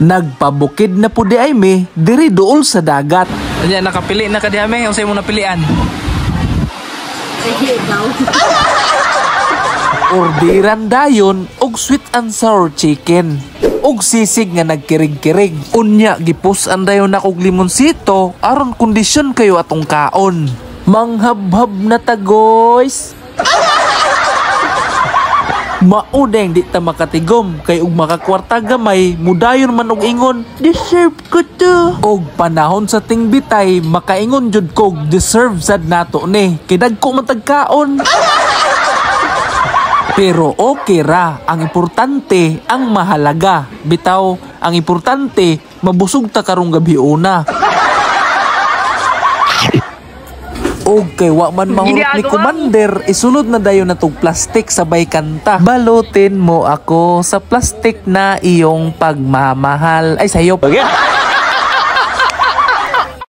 Nagpabukid na po di ay me, diri dool sa dagat. Kanya nakapili na ka di ame, unsay mo napilian? Sige, ikaw. Ordiran dayon og sweet and sour chicken. Og sisig nga nagkirig-kirig. Unya gipus andayon na og limonsito aron kondisyon kayo atong kaon. Manghabhab na ta guys. Maudeng di ta makatigom kay og makakwarta gamay mudayon man og ingon deserve ko to. Og panahon sa tingbitay makaingon jud ko deserve sad nato ni kay dagko man tagkaon. Pero okay ra, ang importante ang mahalaga. Bitaw, ang importante mabusog ta karong gabi una. Okay, wa man mahurot ni Commander, isunod na dayon na tong plastic sabay kanta. Balutin mo ako sa plastic na iyong pagmamahal. Ay, sayop. Okay.